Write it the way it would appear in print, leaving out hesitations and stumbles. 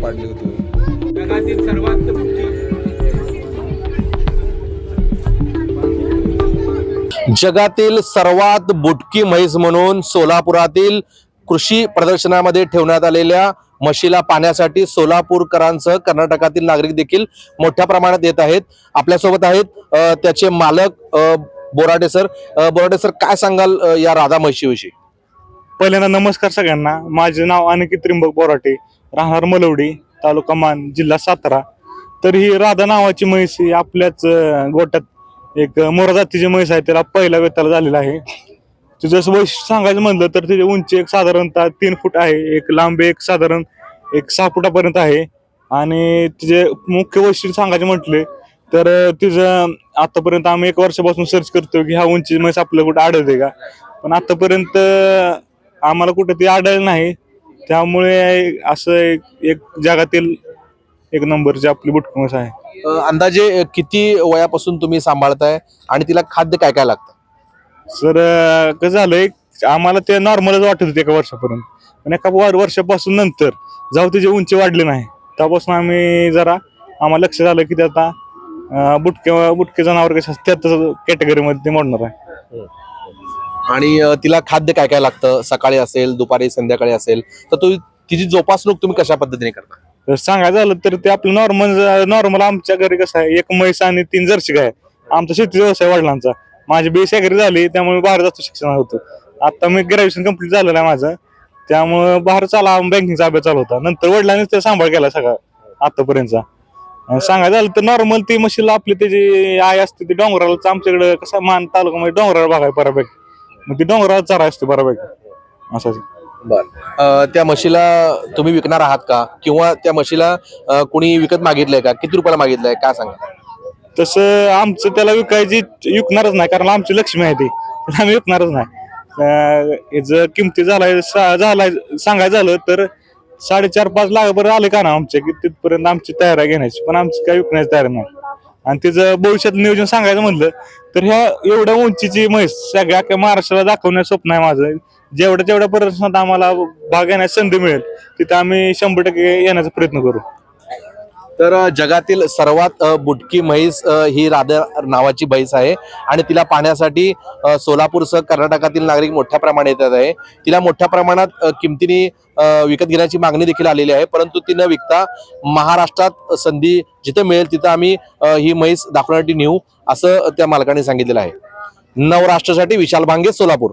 पाडली होती. जगातील सर्वात जगातील सर्वात बुटकी म्हैस म्हणून सोलापुरातील कृषी प्रदर्शनामध्ये ठेवण्यात आलेल्या म्हशीला पाहण्यासाठी सोलापूरकरांसह कर्नाटकातील नागरिक देखील मोठ्या प्रमाणात येत आहेत. आपल्यासोबत आहेत त्याचे मालक बोराडे सर. बोराडे सर, काय सांगाल या राधा म्हशीविषयी? पहिल्यांदा नमस्कार सगळ्यांना. माझे नाव अनिकेत त्रिंबक बोराटे, राहणार मलवडी, तालुका मान, जिल्हा सातारा. तर ही राधा नावाची म्हैस ही आपल्याच गोट्यात एक मोरा जातीची म्हैस आहे. त्याला पहिला वेताला झालेला आहे. तिचं वैशिष्ट्य सांगायचं म्हणलं तर तिची उंची एक साधारणतः 3 फूट आहे, एक लांबी एक साधारण 6 फुटापर्यंत आहे. आणि तिचे मुख्य वैशिष्ट्य सांगायचे म्हटले तर तिचं आतापर्यंत आम्ही 1 वर्षापासून सर्च करतो की ह्या उंची म्हैस आपल्याला कुठे आढळते का, पण आतापर्यंत आम्हाला कुठे ती आढळलं नाही. त्यामुळे असं एक जगातील 1 नंबरची आपली बुटकी म्हैस आहे. अंदाजे किती वयापासून तुम्ही सांभाळताय आणि तिला खाद्य काय काय लागतं? सर कसं झालंय, आम्हाला ते नॉर्मलच वाटत होते 1 वर्षापर्यंत, पण 1 वर्षापासून नंतर जेव्हा त्याची उंची वाढली नाही तेव्हापासून आम्ही जरा आम्हाला लक्ष झालं की ते आता बुटके जनावर कशा त्याच कॅटेगरीमध्ये ते मोडणार आहे. आणि तिला खाद्य काय काय लागतं? सकाळी असेल, दुपारी, संध्याकाळी असेल, तर तिची जोपासणूक तुम्ही कशा पद्धतीने करता? तर सांगायचं झालं तर ते आपलं नॉर्मल आमच्या घरी कसं आहे, 1 म्हैस आणि 3 जर्सी गाय. आमचा शेती व्यवसाय वडिलांचा. माझी BS ऍग्री झाली त्यामुळे बाहेर जातो शिक्षण होतं. आता मी ग्रॅज्युएशन कंप्लीट झालेलं आहे माझं, त्यामुळे बाहेर बँकिंगचा अभ्यास चालू होता. नंतर वडिलांनीच ते सांभाळ केला सगळा आतापर्यंतचा. सांगायचं झालं तर नॉर्मल ती म्हशीला आपली त्याची आई असते ती डोंगराला, आमच्याकडे कसा मान तालुका डोंगराळ भाग आहे बऱ्यापैकी, मग ती डोंगराला चारा असते बऱ्यापैकी असं. बर, त्या म्हशीला तुम्ही विकणार आहात का, किंवा त्या म्हशीला कोणी विकत मागितलंय का? किती रुपयाला मागितलंय, काय सांगा? तसं आमचं त्याला विकणारच नाही, कारण आमची लक्ष्मी आहे ती, आम्ही विकणारच नाही. जर किमती झालाय सांगायचं झालं तर 4.5-5 लाखापर्यंत आले का ना आमच्या, की तिथपर्यंत आमची तयारी घेण्याची, पण आमची काही विकण्याची तयारी नाही. आणि तिचं भविष्यात नियोजन सांगायचं म्हणलं तर ह्या एवढ्या उंचीची म्हैस सगळ्या महाराष्ट्राला दाखवण्याचं स्वप्न आहे माझं. जेवढ्या प्रदर्शनात आम्हाला भाग घेण्याची संधी मिळेल तिथे आम्ही 100% येण्याचा प्रयत्न करू. तर जगातील सर्वात बुटकी म्हैस ही राधा नावाची म्हैस आहे आणि तिला पाहण्यासाठी सोलापूरसह कर्नाटकातील नागरिक मोठ्या प्रमाणात येतात आहे. तिला मोठ्या प्रमाणात किमतीने विकत घेण्याची मागणी देखील आलेली आहे, परंतु ती न विकता महाराष्ट्रात संधी जिथे मिळेल तिथं आम्ही ही म्हैस दाखवण्यासाठी नेऊ, असं त्या मालकाने सांगितलेलं आहे. नवराष्ट्रासाठी विशाल भांगे, सोलापूर.